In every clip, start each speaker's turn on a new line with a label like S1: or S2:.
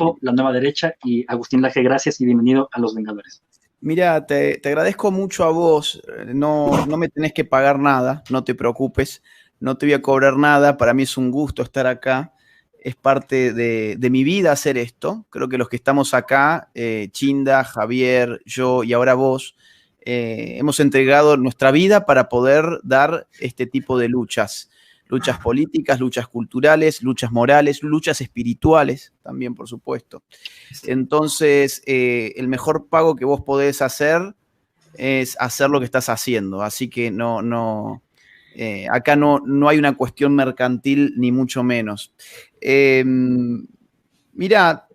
S1: Aborto, La Nueva Derecha, y Agustín Laje, gracias y bienvenido a Los Vengadores.
S2: Mira, te agradezco mucho a vos, no me tenés que pagar nada, no te preocupes, no te voy a cobrar nada, para mí es un gusto estar acá, es parte de mi vida hacer esto, creo que los que estamos acá, Chinda, Javier, yo y ahora vos, hemos entregado nuestra vida para poder dar este tipo de luchas políticas, luchas culturales, luchas morales, luchas espirituales también, por supuesto. Entonces, el mejor pago que vos podés hacer es hacer lo que estás haciendo. Así que acá no hay una cuestión mercantil, ni mucho menos. Mira,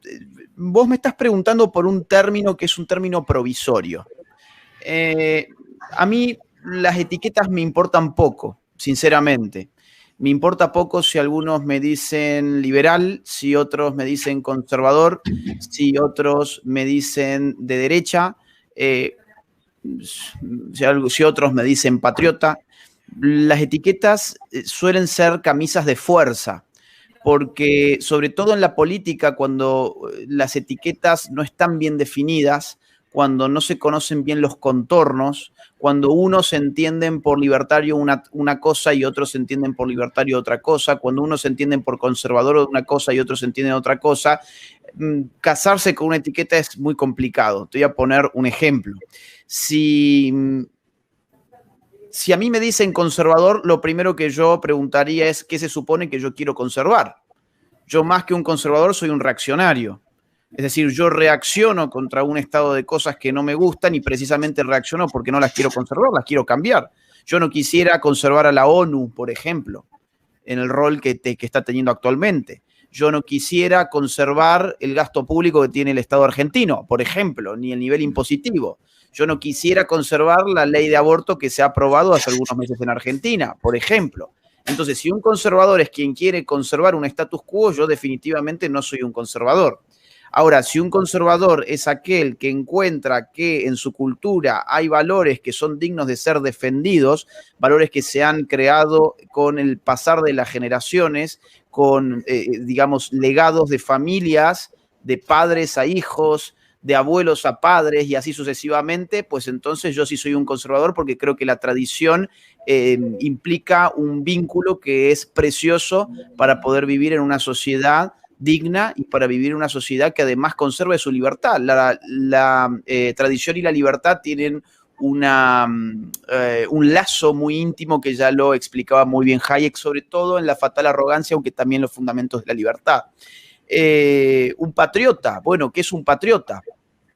S2: vos me estás preguntando por un término que es un término provisorio. A mí las etiquetas me importan poco, sinceramente. Me importa poco si algunos me dicen liberal, si otros me dicen conservador, si otros me dicen de derecha, si otros me dicen patriota. Las etiquetas suelen ser camisas de fuerza, porque sobre todo en la política, cuando las etiquetas no están bien definidas, cuando no se conocen bien los contornos, cuando unos se entienden por libertario una cosa y otros se entienden por libertario otra cosa, cuando unos se entienden por conservador una cosa y otros se entienden otra cosa, casarse con una etiqueta es muy complicado. Te voy a poner un ejemplo. Si a mí me dicen conservador, lo primero que yo preguntaría es ¿qué se supone que yo quiero conservar? Yo más que un conservador soy un reaccionario. Es decir, yo reacciono contra un estado de cosas que no me gustan y precisamente reacciono porque no las quiero conservar, las quiero cambiar. Yo no quisiera conservar a la ONU, por ejemplo, en el rol que está teniendo actualmente. Yo no quisiera conservar el gasto público que tiene el Estado argentino, por ejemplo, ni el nivel impositivo. Yo no quisiera conservar la ley de aborto que se ha aprobado hace algunos meses en Argentina, por ejemplo. Entonces, si un conservador es quien quiere conservar un status quo, yo definitivamente no soy un conservador. Ahora, si un conservador es aquel que encuentra que en su cultura hay valores que son dignos de ser defendidos, valores que se han creado con el pasar de las generaciones, con, digamos, legados de familias, de padres a hijos, de abuelos a padres y así sucesivamente, pues entonces yo sí soy un conservador porque creo que la tradición implica un vínculo que es precioso para poder vivir en una sociedad digna y para vivir en una sociedad que además conserve su libertad. La tradición y la libertad tienen un lazo muy íntimo que ya lo explicaba muy bien Hayek, sobre todo en La fatal arrogancia, aunque también los fundamentos de la libertad. Un patriota, bueno, ¿qué es un patriota?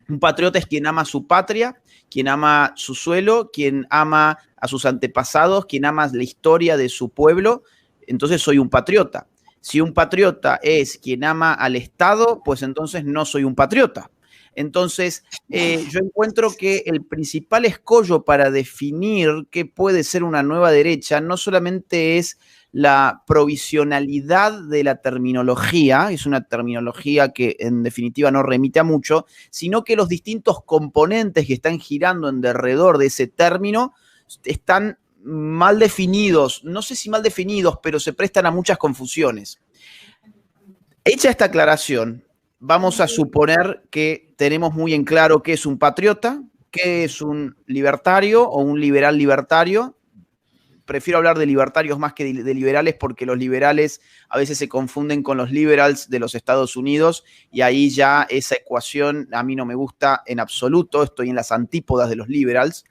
S2: Un patriota es quien ama su patria, quien ama su suelo, quien ama a sus antepasados, quien ama la historia de su pueblo. Entonces soy un patriota. Si un patriota es quien ama al Estado, pues entonces no soy un patriota. Entonces, yo encuentro que el principal escollo para definir qué puede ser una nueva derecha no solamente es la provisionalidad de la terminología, es una terminología que en definitiva no remite a mucho, sino que los distintos componentes que están girando en derredor de ese término están mal definidos, no sé si mal definidos, pero se prestan a muchas confusiones. Hecha esta aclaración, vamos a suponer que tenemos muy en claro qué es un patriota, qué es un libertario o un liberal libertario. Prefiero hablar de libertarios más que de liberales porque los liberales a veces se confunden con los liberals de los Estados Unidos y ahí ya esa ecuación a mí no me gusta en absoluto, estoy en las antípodas de los liberals.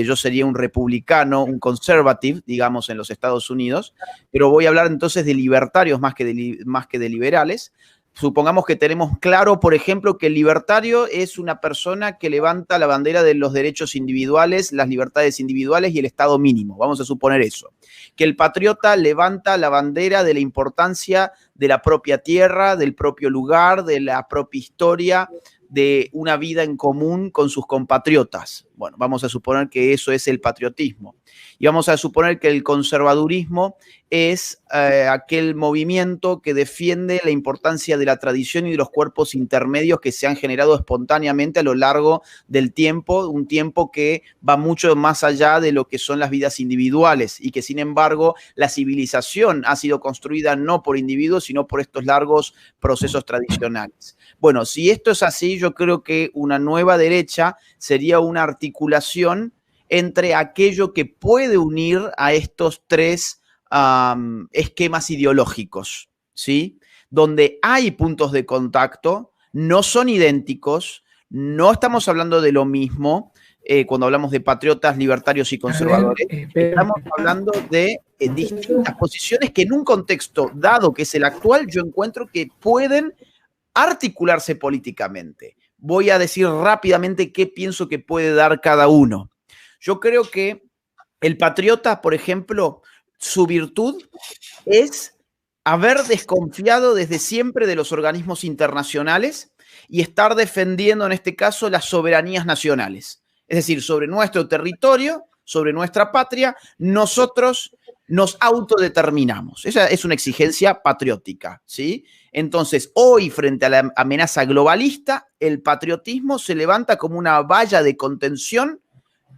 S2: Yo sería un republicano, un conservative, digamos, en los Estados Unidos, pero voy a hablar entonces de libertarios más que de liberales. Supongamos que tenemos claro, por ejemplo, que el libertario es una persona que levanta la bandera de los derechos individuales, las libertades individuales y el Estado mínimo. Vamos a suponer eso. Que el patriota levanta la bandera de la importancia de la propia tierra, del propio lugar, de la propia historia, de una vida en común con sus compatriotas. Bueno, vamos a suponer que eso es el patriotismo. Y vamos a suponer que el conservadurismo es aquel movimiento que defiende la importancia de la tradición y de los cuerpos intermedios que se han generado espontáneamente a lo largo del tiempo, un tiempo que va mucho más allá de lo que son las vidas individuales y que, sin embargo, la civilización ha sido construida no por individuos, sino por estos largos procesos tradicionales. Bueno, si esto es así, yo creo que una nueva derecha sería una articulación entre aquello que puede unir a estos tres esquemas ideológicos, ¿sí? Donde hay puntos de contacto, no son idénticos, no estamos hablando de lo mismo cuando hablamos de patriotas, libertarios y conservadores. Estamos hablando de distintas posiciones que en un contexto dado que es el actual, yo encuentro que pueden articularse políticamente. Voy a decir rápidamente qué pienso que puede dar cada uno. Yo creo que el patriota, por ejemplo, su virtud es haber desconfiado desde siempre de los organismos internacionales y estar defendiendo, en este caso, las soberanías nacionales. Es decir, sobre nuestro territorio, sobre nuestra patria, nosotros nos autodeterminamos. Esa es una exigencia patriótica, ¿sí? Entonces, hoy, frente a la amenaza globalista, el patriotismo se levanta como una valla de contención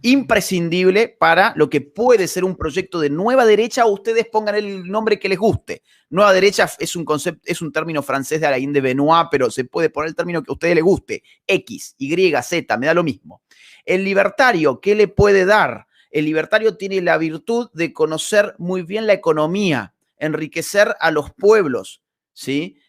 S2: imprescindible para lo que puede ser un proyecto de nueva derecha, o ustedes pongan el nombre que les guste. Nueva derecha es un concepto, es un término francés de Alain de Benoit, pero se puede poner el término que a ustedes les guste. X, Y, Z, me da lo mismo. El libertario, ¿qué le puede dar? El libertario tiene la virtud de conocer muy bien la economía, enriquecer a los pueblos, ¿sí?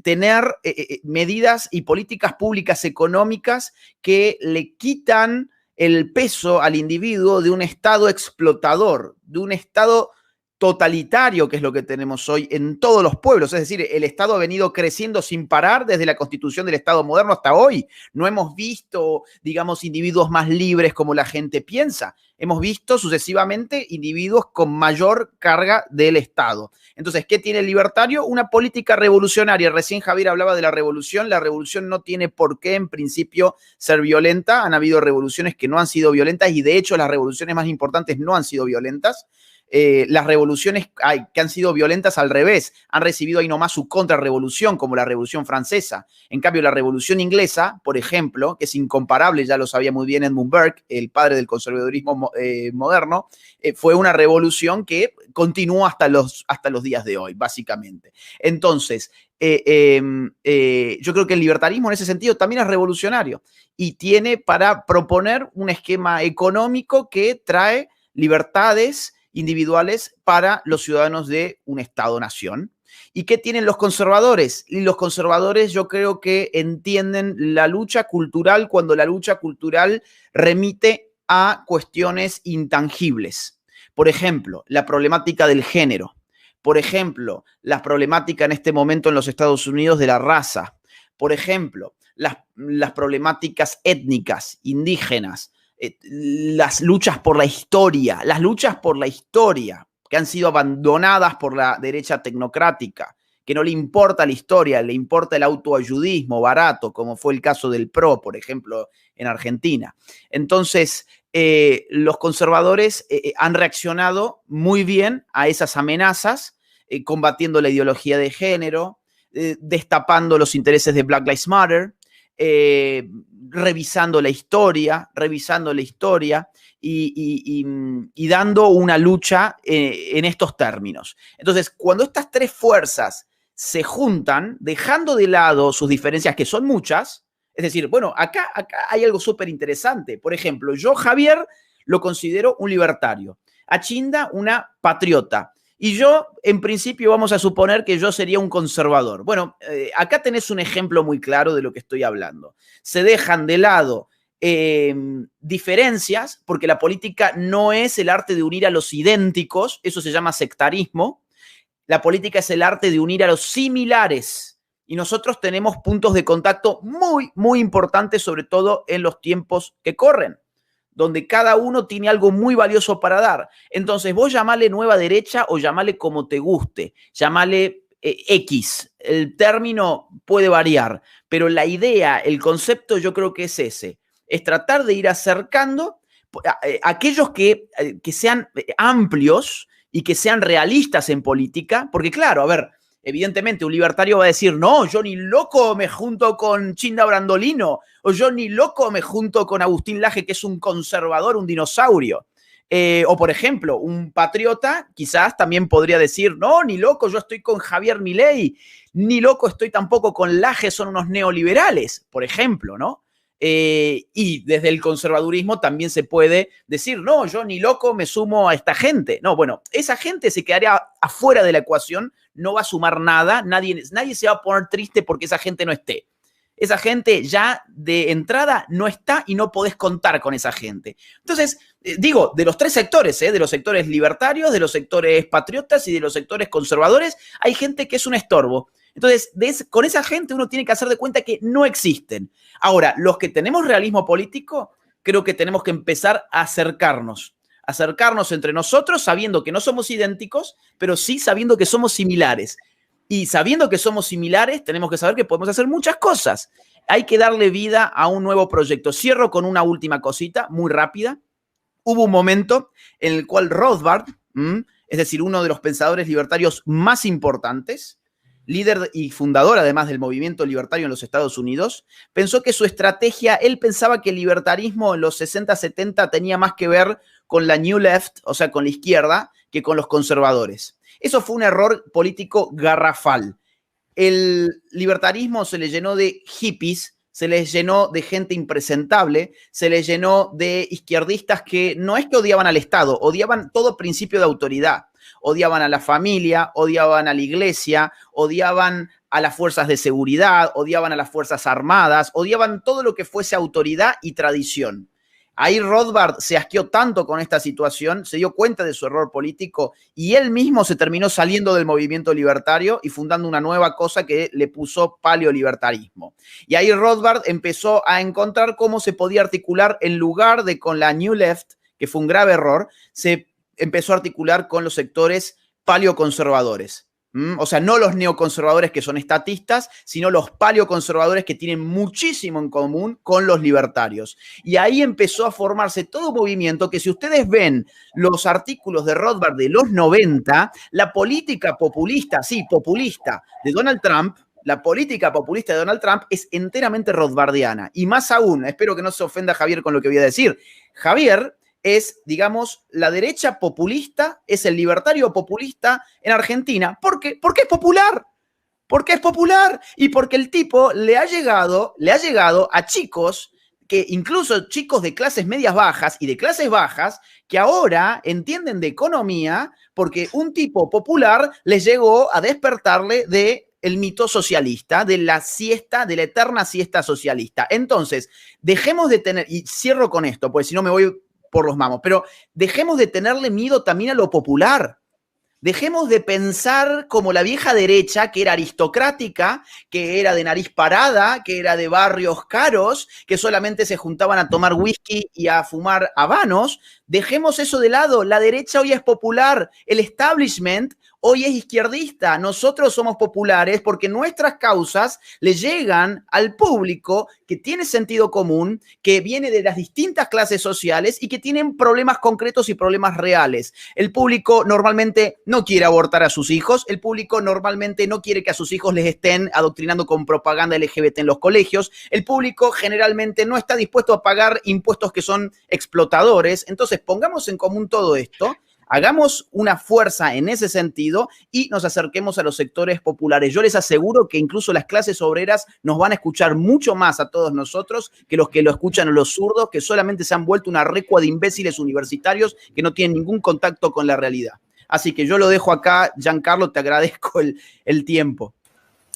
S2: Tener medidas y políticas públicas económicas que le quitan el peso al individuo de un Estado explotador, de un Estado totalitario, que es lo que tenemos hoy en todos los pueblos. Es decir, el Estado ha venido creciendo sin parar desde la constitución del Estado moderno hasta hoy. No hemos visto, digamos, individuos más libres como la gente piensa. Hemos visto sucesivamente individuos con mayor carga del Estado. Entonces, ¿qué tiene el libertario? Una política revolucionaria. Recién Javier hablaba de la revolución. La revolución no tiene por qué, en principio, ser violenta. Han habido revoluciones que no han sido violentas y, de hecho, las revoluciones más importantes no han sido violentas. Las revoluciones que han sido violentas al revés, han recibido ahí nomás su contrarrevolución, como la Revolución Francesa. En cambio, la Revolución Inglesa, por ejemplo, que es incomparable, ya lo sabía muy bien Edmund Burke, el padre del conservadurismo moderno, fue una revolución que continuó hasta los días de hoy, básicamente. Entonces, yo creo que el libertarismo en ese sentido también es revolucionario y tiene para proponer un esquema económico que trae libertades individuales para los ciudadanos de un Estado-nación. ¿Y qué tienen los conservadores? Y los conservadores yo creo que entienden la lucha cultural cuando la lucha cultural remite a cuestiones intangibles. Por ejemplo, la problemática del género. Por ejemplo, la problemática en este momento en los Estados Unidos de la raza. Por ejemplo, las problemáticas étnicas, indígenas, las luchas por la historia que han sido abandonadas por la derecha tecnocrática, que no le importa la historia, le importa el autoayudismo barato, como fue el caso del PRO, por ejemplo, en Argentina. Entonces, los conservadores han reaccionado muy bien a esas amenazas, combatiendo la ideología de género, destapando los intereses de Black Lives Matter, revisando la historia y dando una lucha en estos términos. Entonces, cuando estas tres fuerzas se juntan, dejando de lado sus diferencias, que son muchas, es decir, bueno, acá hay algo súper interesante. Por ejemplo, yo, Javier, lo considero un libertario. A Chinda, una patriota. Y yo, en principio, vamos a suponer que yo sería un conservador. Bueno, acá tenés un ejemplo muy claro de lo que estoy hablando. Se dejan de lado diferencias, porque la política no es el arte de unir a los idénticos, eso se llama sectarismo. La política es el arte de unir a los similares. Y nosotros tenemos puntos de contacto muy, muy importantes, sobre todo en los tiempos que corren, donde cada uno tiene algo muy valioso para dar. Entonces, vos llamale nueva derecha o llamale como te guste, llamale X. El término puede variar, pero la idea, el concepto yo creo que es ese. es tratar de ir acercando aquellos que sean amplios y que sean realistas en política, porque claro, a ver, evidentemente un libertario va a decir, no, yo ni loco me junto con Chinda Brandolino, o yo ni loco me junto con Agustín Laje, que es un conservador, un dinosaurio. O, por ejemplo, un patriota quizás también podría decir, no, ni loco, yo estoy con Javier Milei, ni loco estoy tampoco con Laje, son unos neoliberales, por ejemplo, ¿no? Y desde el conservadurismo también se puede decir, no, yo ni loco me sumo a esta gente. No, bueno, esa gente se quedaría afuera de la ecuación, no va a sumar nada, nadie se va a poner triste porque esa gente no esté. Esa gente ya de entrada no está y no podés contar con esa gente. Entonces, digo, de los tres sectores, de los sectores libertarios, de los sectores patriotas y de los sectores conservadores, hay gente que es un estorbo. Entonces, con esa gente uno tiene que hacer de cuenta que no existen. Ahora, los que tenemos realismo político, creo que tenemos que empezar a acercarnos entre nosotros, sabiendo que no somos idénticos, pero sí sabiendo que somos similares. Y sabiendo que somos similares, tenemos que saber que podemos hacer muchas cosas. Hay que darle vida a un nuevo proyecto. Cierro con una última cosita, muy rápida. Hubo un momento en el cual Rothbard, es decir, uno de los pensadores libertarios más importantes, líder y fundador además del movimiento libertario en los Estados Unidos, pensó que su estrategia, él pensaba que el libertarismo en los 60, 70 tenía más que ver con la New Left, o sea, con la izquierda, que con los conservadores. Eso fue un error político garrafal. El libertarismo se le llenó de hippies, se les llenó de gente impresentable, se les llenó de izquierdistas que no es que odiaban al Estado, odiaban todo principio de autoridad. Odiaban a la familia, odiaban a la iglesia, odiaban a las fuerzas de seguridad, odiaban a las fuerzas armadas, odiaban todo lo que fuese autoridad y tradición. Ahí Rothbard se asqueó tanto con esta situación, se dio cuenta de su error político y él mismo se terminó saliendo del movimiento libertario y fundando una nueva cosa que le puso paleolibertarismo. Y ahí Rothbard empezó a encontrar cómo se podía articular en lugar de con la New Left, que fue un grave error, se empezó a articular con los sectores paleoconservadores. O sea, no los neoconservadores que son estatistas, sino los paleoconservadores que tienen muchísimo en común con los libertarios. Y ahí empezó a formarse todo un movimiento que si ustedes ven los artículos de Rothbard de los 90, la política populista, sí, populista, de Donald Trump, la política populista de Donald Trump es enteramente rothbardiana. Y más aún, espero que no se ofenda Javier con lo que voy a decir. Javier es, digamos, la derecha populista, es el libertario populista en Argentina. ¿Por qué? Porque es popular. Porque es popular y porque el tipo le ha llegado a chicos, que incluso chicos de clases medias bajas y de clases bajas, que ahora entienden de economía porque un tipo popular les llegó a despertarle de el mito socialista, de la siesta, de la eterna siesta socialista. Entonces, dejemos de tener, y cierro con esto, porque si no me voy por los mamos, pero dejemos de tenerle miedo también a lo popular. Dejemos de pensar como la vieja derecha, que era aristocrática, que era de nariz parada, que era de barrios caros, que solamente se juntaban a tomar whisky y a fumar habanos. Dejemos eso de lado. La derecha hoy es popular. El establishment hoy es izquierdista. Nosotros somos populares porque nuestras causas le llegan al público que tiene sentido común, que viene de las distintas clases sociales y que tienen problemas concretos y problemas reales. El público normalmente no quiere abortar a sus hijos, el público normalmente no quiere que a sus hijos les estén adoctrinando con propaganda LGBT en los colegios, el público generalmente no está dispuesto a pagar impuestos que son explotadores. Entonces, pongamos en común todo esto. Hagamos una fuerza en ese sentido y nos acerquemos a los sectores populares. Yo les aseguro que incluso las clases obreras nos van a escuchar mucho más a todos nosotros que los que lo escuchan a los zurdos, que solamente se han vuelto una recua de imbéciles universitarios que no tienen ningún contacto con la realidad. Así que yo lo dejo acá. Giancarlo, te agradezco el tiempo.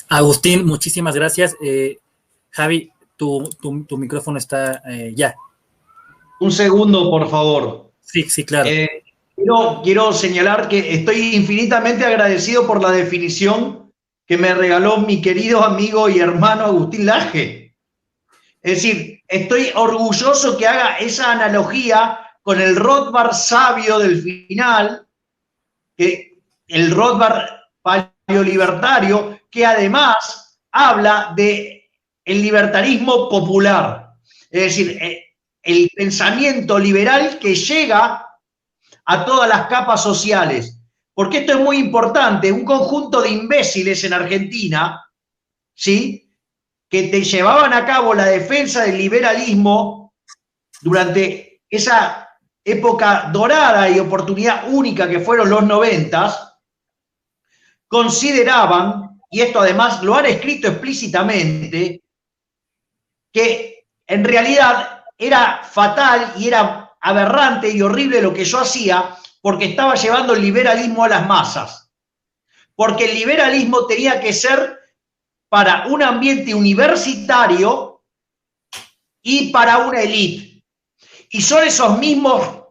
S3: Agustín, muchísimas gracias. Javi, tu micrófono está ya.
S4: Un segundo, por favor.
S3: Sí, claro.
S4: Quiero señalar que estoy infinitamente agradecido por la definición que me regaló mi querido amigo y hermano Agustín Laje. Es decir, estoy orgulloso que haga esa analogía con el Rothbard sabio del final, que el Rothbard paleolibertario, que además habla de el libertarismo popular. Es decir, el pensamiento liberal que llega a todas las capas sociales. Porque esto es muy importante. Un conjunto de imbéciles en Argentina, ¿sí?, que te llevaban a cabo la defensa del liberalismo durante esa época dorada y oportunidad única que fueron los 90, consideraban, y esto además lo han escrito explícitamente, que en realidad era fatal y era aberrante y horrible lo que yo hacía porque estaba llevando el liberalismo a las masas. Porque el liberalismo tenía que ser para un ambiente universitario y para una élite. Y son esos mismos,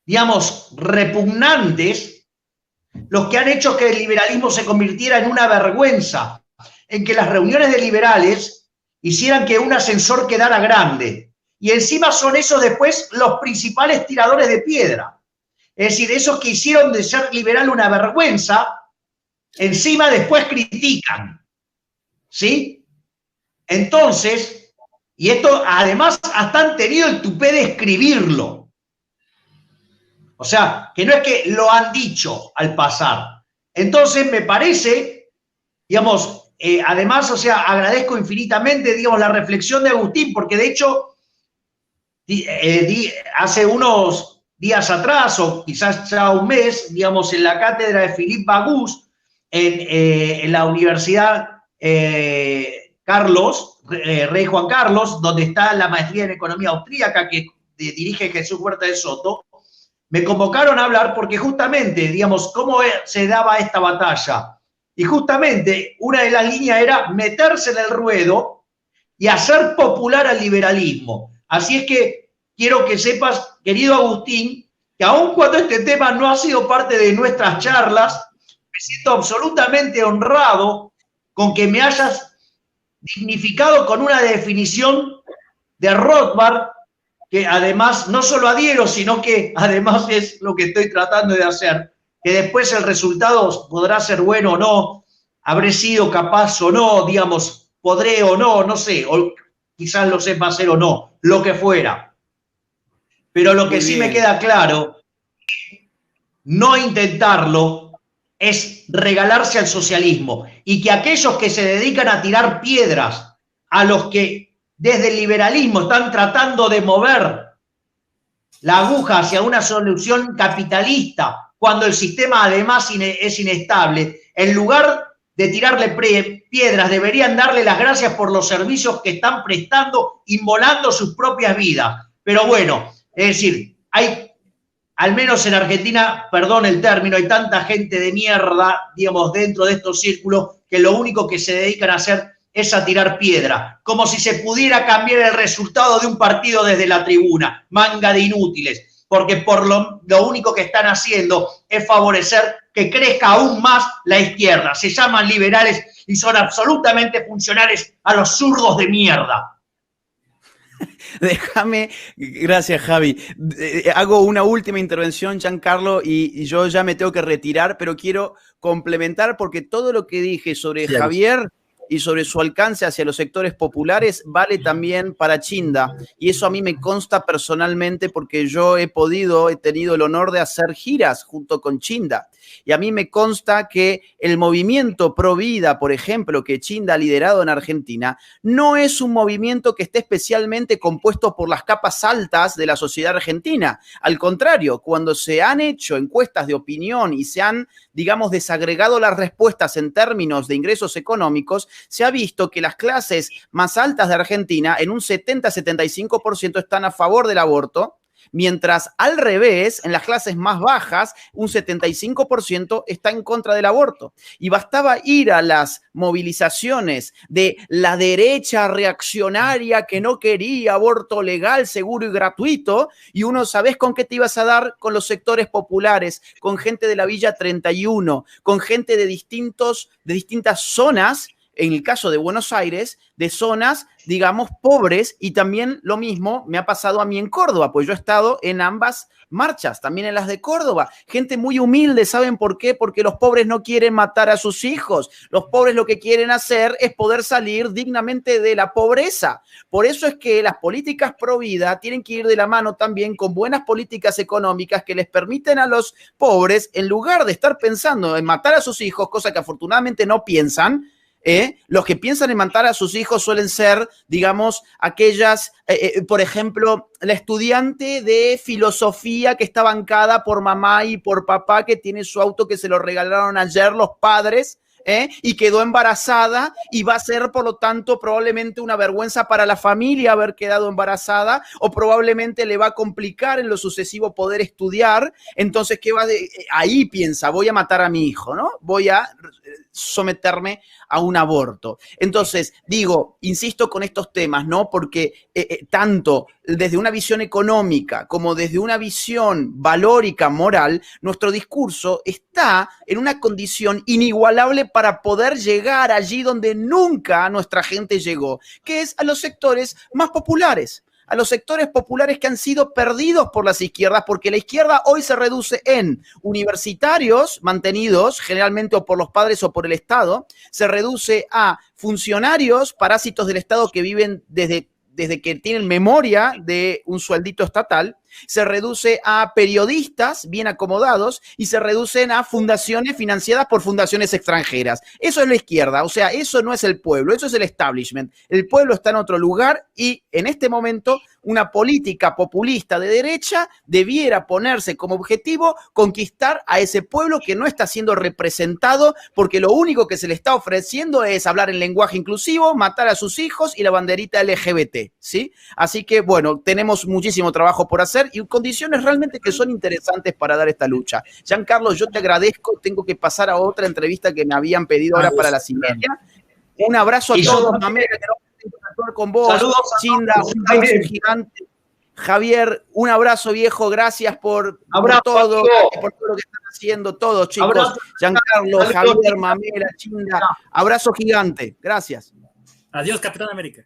S4: digamos, repugnantes los que han hecho que el liberalismo se convirtiera en una vergüenza, en que las reuniones de liberales hicieran que un ascensor quedara grande. Y encima son esos después los principales tiradores de piedra. Es decir, esos que hicieron de ser liberal una vergüenza, encima después critican. ¿Sí? Entonces, y esto además hasta han tenido el tupé de escribirlo. O sea, que no es que lo han dicho al pasar. Entonces, me parece, digamos, además, o sea, agradezco infinitamente, digamos, la reflexión de Agustín, porque de hecho, hace unos días atrás, o quizás ya un mes, digamos, en la cátedra de Philippe Bagús, en la Universidad Rey Juan Carlos, donde está la maestría en economía austríaca que dirige Jesús Huerta de Soto, me convocaron a hablar porque justamente, digamos, cómo se daba esta batalla. Y justamente una de las líneas era meterse en el ruedo y hacer popular al liberalismo. Así es que quiero que sepas, querido Agustín, que aun cuando este tema no ha sido parte de nuestras charlas, me siento absolutamente honrado con que me hayas dignificado con una definición de Rothbard, que además no solo adhiero, sino que además es lo que estoy tratando de hacer, que después el resultado podrá ser bueno o no, habré sido capaz o no, digamos, podré o no, no sé, o quizás lo sepa hacer o no, lo que fuera. Pero lo que sí me queda claro, no intentarlo es regalarse al socialismo, y que aquellos que se dedican a tirar piedras a los que desde el liberalismo están tratando de mover la aguja hacia una solución capitalista, cuando el sistema además es inestable, en lugar de tirarle piedras, deberían darle las gracias por los servicios que están prestando, inmolando sus propias vidas. Pero bueno, es decir, hay, al menos en Argentina, perdón el término, hay tanta gente de mierda, digamos, dentro de estos círculos, que lo único que se dedican a hacer es a tirar piedra, como si se pudiera cambiar el resultado de un partido desde la tribuna, manga de inútiles, porque por lo único que están haciendo es favorecer que crezca aún más la izquierda. Se llaman liberales y son absolutamente funcionales a los zurdos de mierda.
S2: Déjame, gracias Javi, hago una última intervención, Giancarlo, y yo ya me tengo que retirar, pero quiero complementar porque todo lo que dije sobre Javier y sobre su alcance hacia los sectores populares vale también para Chinda, y eso a mí me consta personalmente porque yo he tenido el honor de hacer giras junto con Chinda. Y a mí me consta que el movimiento Pro Vida, por ejemplo, que Chinda ha liderado en Argentina, no es un movimiento que esté especialmente compuesto por las capas altas de la sociedad argentina. Al contrario, cuando se han hecho encuestas de opinión y se han, digamos, desagregado las respuestas en términos de ingresos económicos, se ha visto que las clases más altas de Argentina, en un 70-75%, están a favor del aborto, mientras al revés, en las clases más bajas, un 75% está en contra del aborto. Y bastaba ir a las movilizaciones de la derecha reaccionaria que no quería aborto legal, seguro y gratuito, y uno, ¿sabés con qué te ibas a dar? Con los sectores populares, con gente de la Villa 31, con gente de distintas zonas en el caso de Buenos Aires, de zonas, digamos, pobres, y también lo mismo me ha pasado a mí en Córdoba, pues yo he estado en ambas marchas, también en las de Córdoba. Gente muy humilde, ¿saben por qué? Porque los pobres no quieren matar a sus hijos. Los pobres lo que quieren hacer es poder salir dignamente de la pobreza. Por eso es que las políticas pro vida tienen que ir de la mano también con buenas políticas económicas que les permiten a los pobres, en lugar de estar pensando en matar a sus hijos, cosa que afortunadamente no piensan, los que piensan en matar a sus hijos suelen ser, digamos, aquellas, por ejemplo, la estudiante de filosofía que está bancada por mamá y por papá, que tiene su auto que se lo regalaron ayer los padres, y quedó embarazada y va a ser, por lo tanto, probablemente una vergüenza para la familia haber quedado embarazada, o probablemente le va a complicar en lo sucesivo poder estudiar. Entonces, ahí piensa, voy a matar a mi hijo, ¿no? Voy a someterme a un aborto. Entonces, digo, insisto con estos temas, ¿no? Porque tanto desde una visión económica como desde una visión valórica, moral, nuestro discurso está en una condición inigualable para poder llegar allí donde nunca nuestra gente llegó, que es a los sectores más populares. A los sectores populares que han sido perdidos por las izquierdas, porque la izquierda hoy se reduce en universitarios mantenidos generalmente o por los padres o por el Estado, se reduce a funcionarios parásitos del Estado que viven desde que tienen memoria de un sueldito estatal, se reduce a periodistas bien acomodados y se reducen a fundaciones financiadas por fundaciones extranjeras. Eso es la izquierda, o sea, eso no es el pueblo, eso es el establishment. El pueblo está en otro lugar y en este momento una política populista de derecha debiera ponerse como objetivo conquistar a ese pueblo que no está siendo representado, porque lo único que se le está ofreciendo es hablar en lenguaje inclusivo, matar a sus hijos y la banderita LGBT, ¿sí? Así que, bueno, tenemos muchísimo trabajo por hacer y condiciones realmente que son interesantes para dar esta lucha. Giancarlo, yo te agradezco, tengo que pasar a otra entrevista que me habían pedido ahora para la siguiente. Un abrazo a todos, Mamela, que no puedo interactuar con vos.
S4: Saludos,
S2: Chinda, un abrazo gigante. Javier, un abrazo, viejo, gracias por todo, por todo lo que están haciendo todos, chicos. Abrazo. Giancarlo, Javier, Mamela, Chinda, abrazo gigante, gracias.
S3: Adiós, Capitán América.